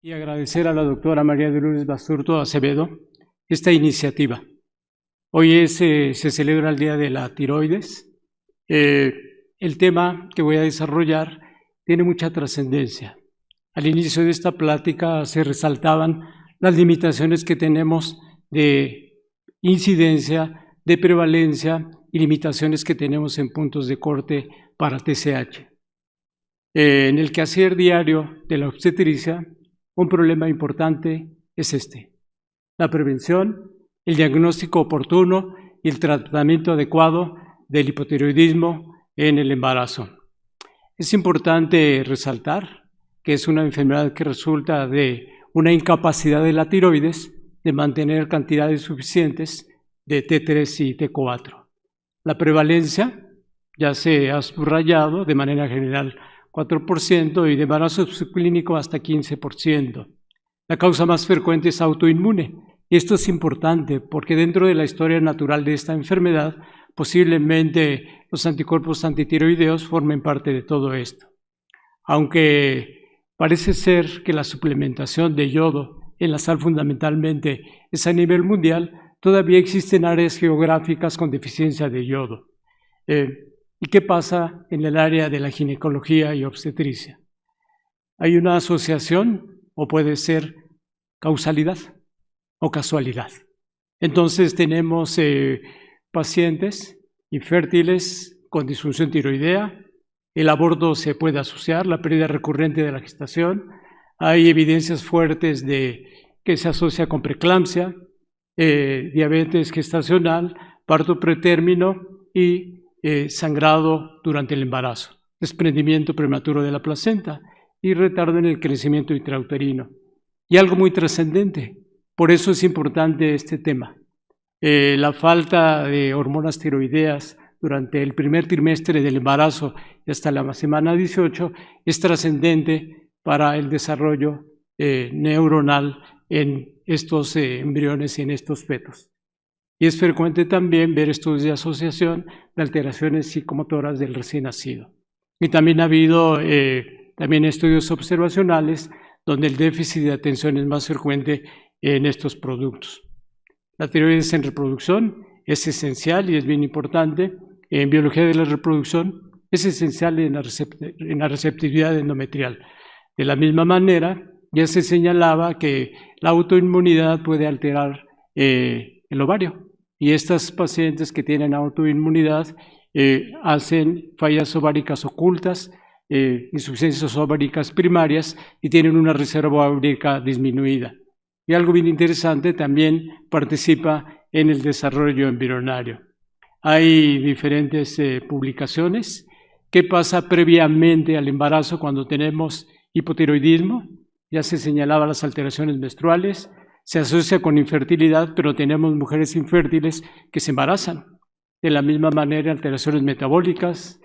Y agradecer a la doctora María de Lourdes Basurto Acevedo esta iniciativa. Hoy se celebra el Día de la Tiroides. El tema que voy a desarrollar tiene mucha trascendencia. Al inicio de esta plática se resaltaban las limitaciones que tenemos de incidencia, de prevalencia y limitaciones que tenemos en puntos de corte para TSH. En el quehacer diario de la obstetricia, un problema importante es la prevención, el diagnóstico oportuno y el tratamiento adecuado del hipotiroidismo en el embarazo. Es importante resaltar que es una enfermedad que resulta de una incapacidad de la tiroides de mantener cantidades suficientes de T3 y T4. La prevalencia ya se ha subrayado de manera general 4% y de embarazo subclínico hasta 15%. La causa más frecuente es autoinmune. Y esto es importante porque dentro de la historia natural de esta enfermedad, posiblemente los anticuerpos antitiroideos formen parte de todo esto. Aunque parece ser que la suplementación de yodo en la sal fundamentalmente es a nivel mundial, todavía existen áreas geográficas con deficiencia de yodo. ¿Y qué pasa en el área de la ginecología y obstetricia? Hay una asociación o puede ser causalidad o casualidad. Entonces tenemos pacientes infértiles con disfunción tiroidea, el aborto se puede asociar, la pérdida recurrente de la gestación, hay evidencias fuertes de que se asocia con preeclampsia, diabetes gestacional, parto pretérmino y sangrado durante el embarazo, desprendimiento prematuro de la placenta y retardo en el crecimiento intrauterino. Y algo muy trascendente, por eso es importante este tema. La falta de hormonas tiroideas durante el primer trimestre del embarazo y hasta la semana 18 es trascendente para el desarrollo neuronal en estos embriones y en estos fetos. Y es frecuente también ver estudios de asociación de alteraciones psicomotoras del recién nacido. Y también ha habido también estudios observacionales donde el déficit de atención es más frecuente en estos productos. La tiroides en reproducción es esencial y es bien importante. En biología de la reproducción es esencial en la receptividad endometrial. De la misma manera, ya se señalaba que la autoinmunidad puede alterar el ovario. Y estas pacientes que tienen autoinmunidad hacen fallas ováricas ocultas, insuficiencias ováricas primarias y tienen una reserva ovárica disminuida. Y algo bien interesante, también participa en el desarrollo embrionario. Hay diferentes publicaciones. ¿Qué pasa previamente al embarazo cuando tenemos hipotiroidismo? Ya se señalaba las alteraciones menstruales. Se asocia con infertilidad, pero tenemos mujeres infértiles que se embarazan. De la misma manera, alteraciones metabólicas,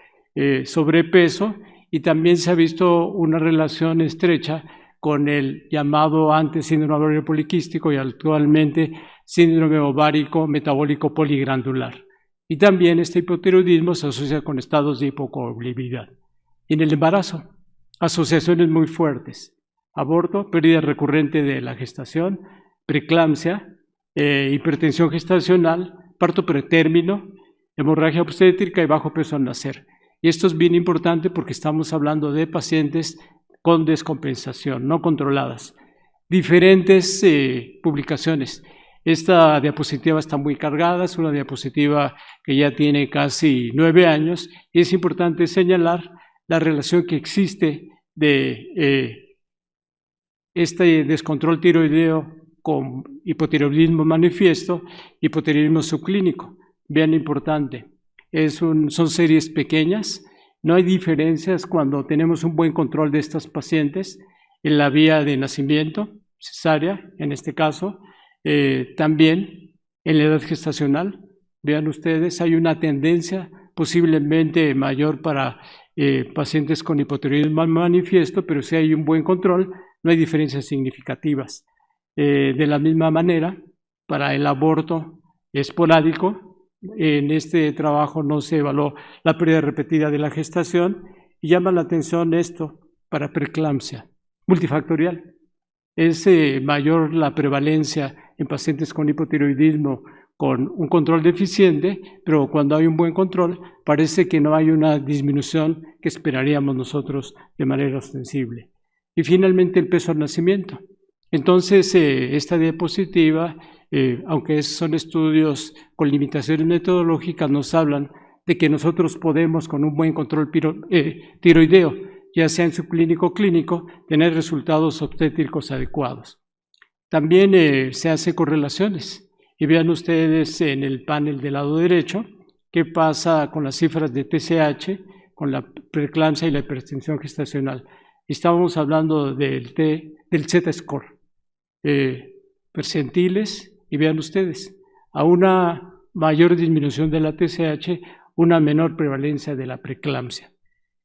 sobrepeso, y también se ha visto una relación estrecha con el llamado antes síndrome ovario poliquístico y actualmente síndrome ovárico metabólico poliglandular. Y también este hipotiroidismo se asocia con estados de hipocoagulabilidad. En el embarazo, asociaciones muy fuertes: aborto, pérdida recurrente de la gestación, preeclampsia, hipertensión gestacional, parto pretérmino, hemorragia obstétrica y bajo peso al nacer. Y esto es bien importante porque estamos hablando de pacientes con descompensación, no controladas. Diferentes publicaciones. Esta diapositiva está muy cargada, es una diapositiva que ya tiene casi 9 años y es importante señalar la relación que existe de este descontrol tiroideo con hipotiroidismo manifiesto, hipotiroidismo subclínico. Bien importante, son series pequeñas, no hay diferencias cuando tenemos un buen control de estas pacientes en la vía de nacimiento, cesárea en este caso, también en la edad gestacional. Vean ustedes, hay una tendencia posiblemente mayor para pacientes con hipotiroidismo manifiesto, pero si hay un buen control, no hay diferencias significativas. De la misma manera, para el aborto esporádico, en este trabajo no se evaluó la pérdida repetida de la gestación y llama la atención esto para preeclampsia multifactorial. es mayor la prevalencia en pacientes con hipotiroidismo con un control deficiente, pero cuando hay un buen control parece que no hay una disminución que esperaríamos nosotros de manera ostensible. Y finalmente el peso al nacimiento. Entonces esta diapositiva, aunque son estudios con limitaciones metodológicas, nos hablan de que nosotros podemos con un buen control tiroideo, ya sea en subclínico o clínico, tener resultados obstétricos adecuados. También se hace correlaciones. Y vean ustedes en el panel del lado derecho qué pasa con las cifras de TSH, con la preeclampsia y la hipertensión gestacional. Estábamos hablando del Z-score, percentiles, y vean ustedes, a una mayor disminución de la TSH, una menor prevalencia de la preeclampsia.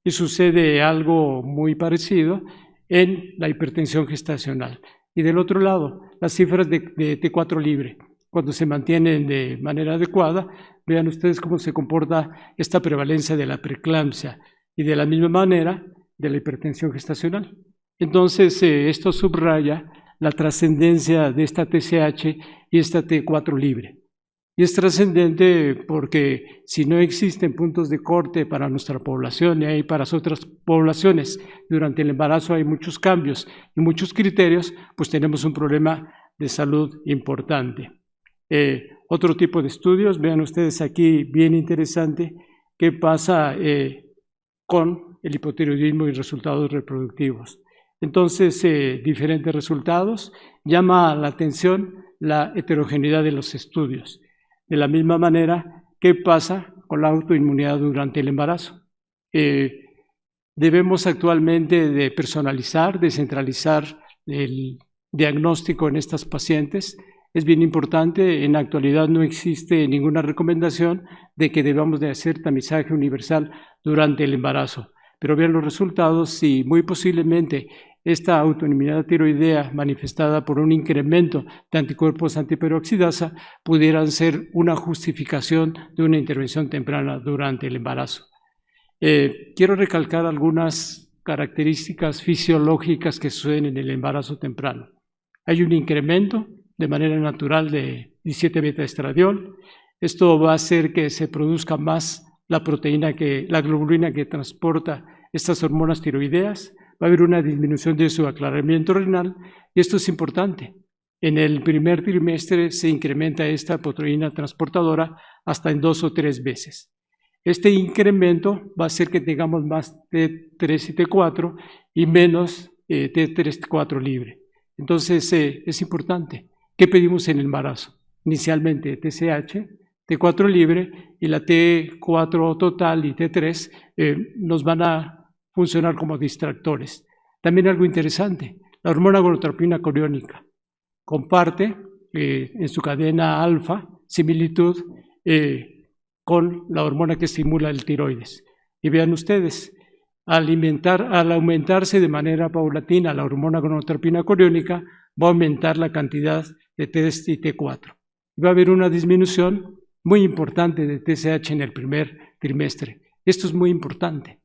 Y sucede algo muy parecido en la hipertensión gestacional. Y del otro lado, las cifras de T4 libre. Cuando se mantienen de manera adecuada, vean ustedes cómo se comporta esta prevalencia de la preeclampsia y de la misma manera de la hipertensión gestacional. Entonces, esto subraya la trascendencia de esta TSH y esta T4 libre. Y es trascendente porque si no existen puntos de corte para nuestra población y hay para otras poblaciones, durante el embarazo hay muchos cambios y muchos criterios, pues tenemos un problema de salud importante. Otro tipo de estudios, vean ustedes aquí, bien interesante, qué pasa con el hipotiroidismo y resultados reproductivos. Entonces, diferentes resultados, llama la atención la heterogeneidad de los estudios. De la misma manera, ¿qué pasa con la autoinmunidad durante el embarazo? Debemos actualmente de personalizar, descentralizar el diagnóstico en estas pacientes. Es bien importante, en la actualidad no existe ninguna recomendación de que debamos de hacer tamizaje universal durante el embarazo. Pero vean los resultados y muy posiblemente esta autoinmunidad tiroidea manifestada por un incremento de anticuerpos antiperoxidasa pudieran ser una justificación de una intervención temprana durante el embarazo. Quiero recalcar algunas características fisiológicas que suceden en el embarazo temprano. Hay un incremento de manera natural de 17-beta-estradiol. Esto va a hacer que se produzca más la globulina que transporta estas hormonas tiroideas. Va a haber una disminución de su aclaramiento renal y esto es importante. En el primer trimestre se incrementa esta proteína transportadora hasta en 2 o 3 veces. Este incremento va a hacer que tengamos más T3 y T4 y menos T3 T4 libre. Entonces es importante. ¿Qué pedimos en el embarazo? Inicialmente TSH, T4 libre y la T4 total y T3 nos van a funcionar como distractores. También algo interesante, la hormona gonotropina coriónica comparte en su cadena alfa similitud con la hormona que estimula el tiroides. Y vean ustedes, al aumentarse de manera paulatina la hormona gonotropina coriónica, va a aumentar la cantidad de T3 y T4. Va a haber una disminución muy importante de TSH en el primer trimestre. Esto es muy importante.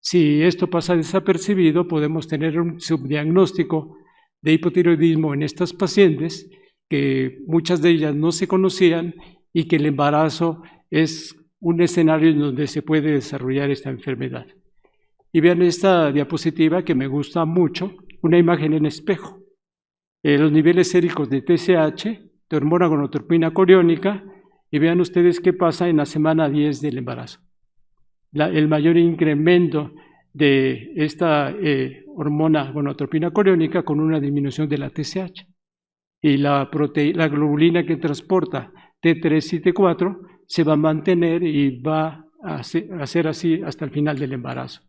Si esto pasa desapercibido, podemos tener un subdiagnóstico de hipotiroidismo en estas pacientes, que muchas de ellas no se conocían y que el embarazo es un escenario en donde se puede desarrollar esta enfermedad. Y vean esta diapositiva que me gusta mucho, una imagen en espejo. Los niveles séricos de TSH, de hormona gonotropina coriónica, y vean ustedes qué pasa en la semana 10 del embarazo. El mayor incremento de esta hormona gonotropina coriónica con una disminución de la TSH. Y la globulina que transporta T3 y T4 se va a mantener y va a ser así hasta el final del embarazo.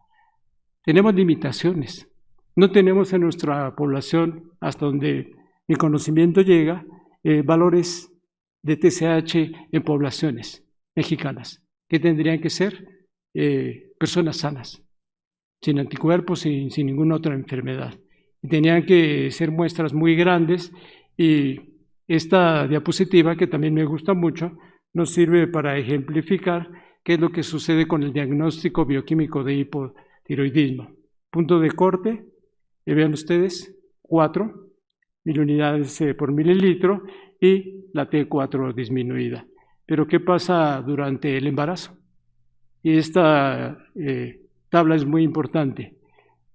Tenemos limitaciones. No tenemos en nuestra población, hasta donde mi conocimiento llega, valores de TSH en poblaciones mexicanas, que tendrían que ser personas sanas, sin anticuerpos y sin ninguna otra enfermedad. Y tenían que ser muestras muy grandes y esta diapositiva, que también me gusta mucho, nos sirve para ejemplificar qué es lo que sucede con el diagnóstico bioquímico de hipotiroidismo. Punto de corte, vean ustedes, 4, unidades por mililitro y la T4 disminuida. Pero ¿qué pasa durante el embarazo? Y esta tabla es muy importante.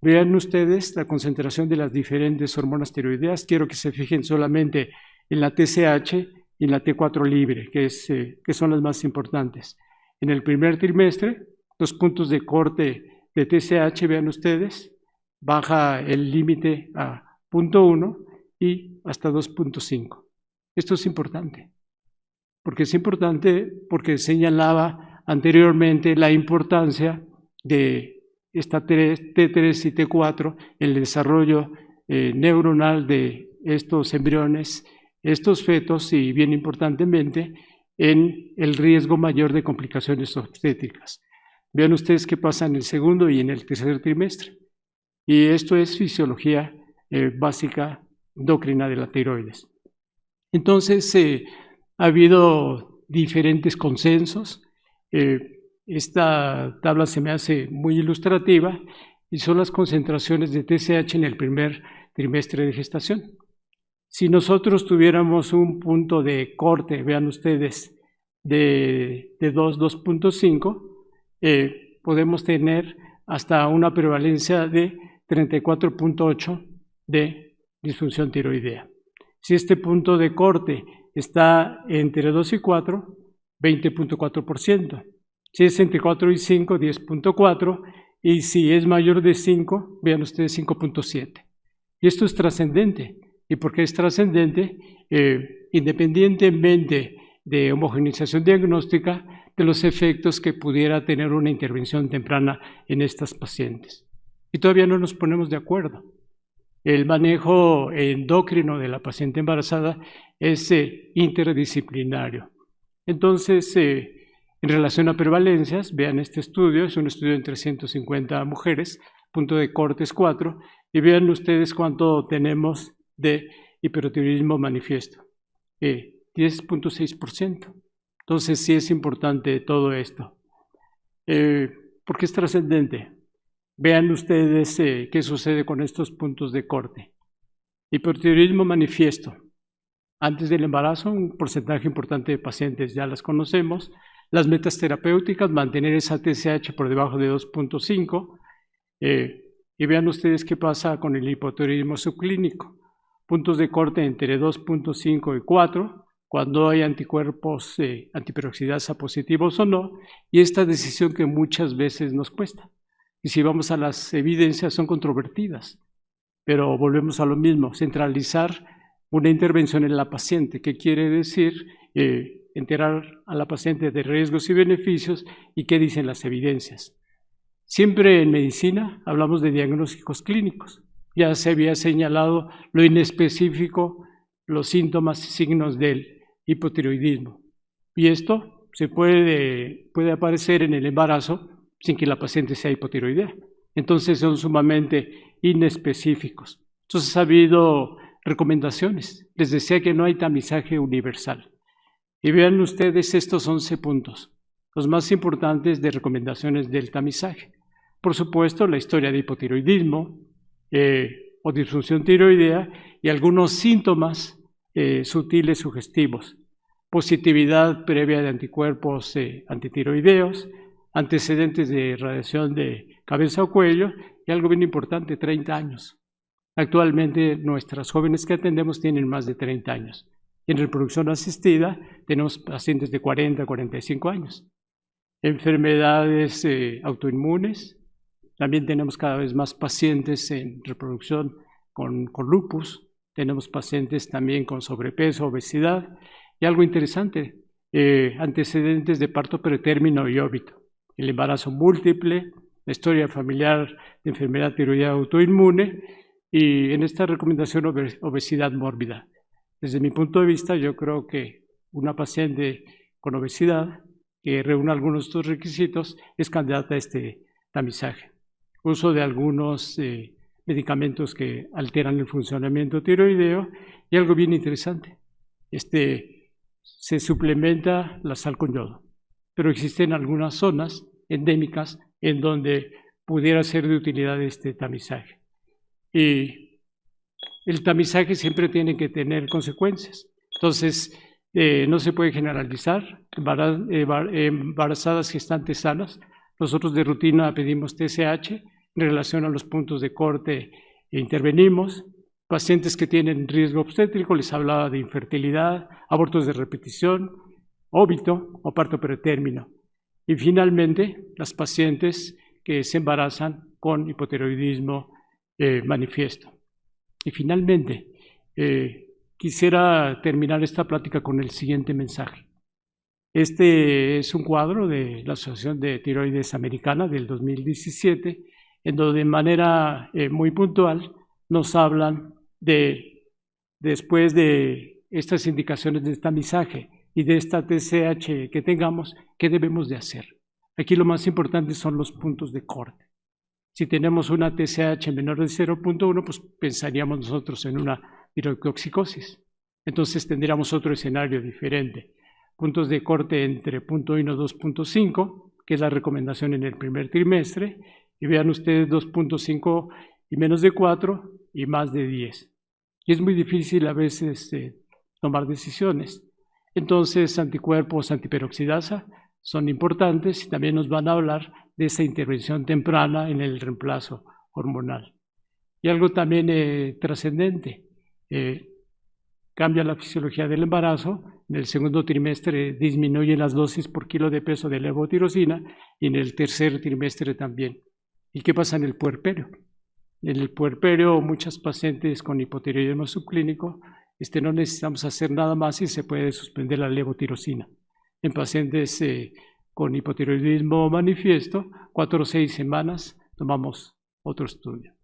Vean ustedes la concentración de las diferentes hormonas tiroideas. Quiero que se fijen solamente en la TSH y en la T4 libre, que son las más importantes. En el primer trimestre, los puntos de corte de TSH, vean ustedes, baja el límite a 0.1 y hasta 2.5. Esto es importante. ¿Por qué es importante? Porque señalaba anteriormente la importancia de esta T3 y T4 en el desarrollo neuronal de estos embriones, estos fetos y, bien importantemente, en el riesgo mayor de complicaciones obstétricas. Vean ustedes qué pasa en el segundo y en el tercer trimestre. Y esto es fisiología básica endocrina de la tiroides. Entonces, ha habido diferentes consensos. Esta tabla se me hace muy ilustrativa y son las concentraciones de TSH en el primer trimestre de gestación. Si nosotros tuviéramos un punto de corte, vean ustedes, de 2.5, podemos tener hasta una prevalencia de 34.8 de disfunción tiroidea. Si este punto de corte está entre 2 y 4, 20.4%. Si es entre 4 y 5, 10.4%. Y si es mayor de 5, vean ustedes 5.7%. Y esto es trascendente. ¿Y por qué es trascendente? Independientemente de homogeneización diagnóstica, de los efectos que pudiera tener una intervención temprana en estas pacientes. Y todavía no nos ponemos de acuerdo. El manejo endocrino de la paciente embarazada es interdisciplinario. Entonces, en relación a prevalencias, vean este estudio, es un estudio en 350 mujeres, punto de corte es 4, y vean ustedes cuánto tenemos de hipertiroidismo manifiesto, 10.6%. Entonces sí es importante todo esto. ¿Por qué es trascendente? Vean ustedes qué sucede con estos puntos de corte. Hipertiroidismo manifiesto. Antes del embarazo, un porcentaje importante de pacientes ya las conocemos. Las metas terapéuticas, mantener esa TSH por debajo de 2.5. Y vean ustedes qué pasa con el hipotiroidismo subclínico. Puntos de corte entre 2.5 y 4, cuando hay anticuerpos antiperoxidasa positivos o no, y esta decisión que muchas veces nos cuesta. Y si vamos a las evidencias, son controvertidas, pero volvemos a lo mismo, centralizar una intervención en la paciente. ¿Qué quiere decir? Enterar a la paciente de riesgos y beneficios y qué dicen las evidencias. Siempre en medicina hablamos de diagnósticos clínicos. Ya se había señalado lo inespecífico, los síntomas y signos del hipotiroidismo. Y esto se puede aparecer en el embarazo sin que la paciente sea hipotiroidea. Entonces son sumamente inespecíficos. Entonces ha habido recomendaciones. Les decía que no hay tamizaje universal. Y vean ustedes estos 11 puntos, los más importantes de recomendaciones del tamizaje. Por supuesto, la historia de hipotiroidismo o disfunción tiroidea y algunos síntomas sutiles sugestivos. Positividad previa de anticuerpos antitiroideos, antecedentes de radiación de cabeza o cuello y algo bien importante, 30 años. Actualmente nuestras jóvenes que atendemos tienen más de 30 años. En reproducción asistida tenemos pacientes de 40 a 45 años. Enfermedades autoinmunes, también tenemos cada vez más pacientes en reproducción con lupus, tenemos pacientes también con sobrepeso, obesidad y algo interesante, antecedentes de parto pretérmino y óbito, el embarazo múltiple, la historia familiar de enfermedad tiroidea autoinmune y en esta recomendación obesidad mórbida. Desde mi punto de vista, yo creo que una paciente con obesidad que reúna algunos de estos requisitos es candidata a este tamizaje. Uso de algunos medicamentos que alteran el funcionamiento tiroideo y algo bien interesante, se suplementa la sal con yodo, pero existen algunas zonas endémicas en donde pudiera ser de utilidad este tamizaje. Y el tamizaje siempre tiene que tener consecuencias. Entonces, no se puede generalizar. Embarazadas gestantes sanas, nosotros de rutina pedimos TSH en relación a los puntos de corte e intervenimos. Pacientes que tienen riesgo obstétrico, les hablaba de infertilidad, abortos de repetición, óbito o parto pretérmino. Y finalmente, las pacientes que se embarazan con hipotiroidismo manifiesto. Y finalmente, quisiera terminar esta plática con el siguiente mensaje. Este es un cuadro de la Asociación de Tiroides Americana del 2017, en donde de manera muy puntual nos hablan de, después de estas indicaciones de tamizaje y de esta TSH que tengamos, ¿qué debemos de hacer? Aquí lo más importante son los puntos de corte. Si tenemos una TSH menor de 0.1, pues pensaríamos nosotros en una tirotoxicosis. Entonces tendríamos otro escenario diferente. Puntos de corte entre 0.1 y 2.5, que es la recomendación en el primer trimestre, y vean ustedes 2.5 y menos de 4 y más de 10. Y es muy difícil a veces tomar decisiones. Entonces, anticuerpos antiperoxidasa son importantes y también nos van a hablar de esa intervención temprana en el reemplazo hormonal. Y algo también trascendente, cambia la fisiología del embarazo, en el segundo trimestre disminuyen las dosis por kilo de peso de levotirosina y en el tercer trimestre también. ¿Y qué pasa en el puerperio? En el puerperio muchas pacientes con hipotiroidismo subclínico no necesitamos hacer nada más y se puede suspender la levotirosina. En pacientes con hipotiroidismo manifiesto, 4 o 6 semanas tomamos otro estudio.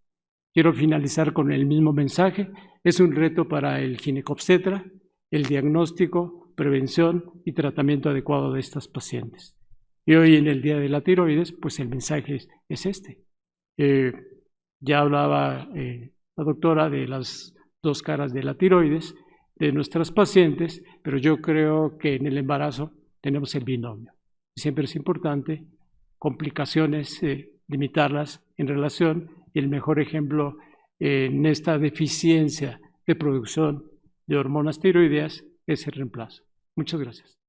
Quiero finalizar con el mismo mensaje. Es un reto para el ginecobstetra, el diagnóstico, prevención y tratamiento adecuado de estas pacientes. Y hoy en el Día de la Tiroides, pues el mensaje es este. Ya hablaba la doctora de las dos caras de la tiroides, de nuestras pacientes, pero yo creo que en el embarazo tenemos el binomio. Siempre es importante complicaciones, limitarlas en relación, y el mejor ejemplo en esta deficiencia de producción de hormonas tiroideas es el reemplazo. Muchas gracias.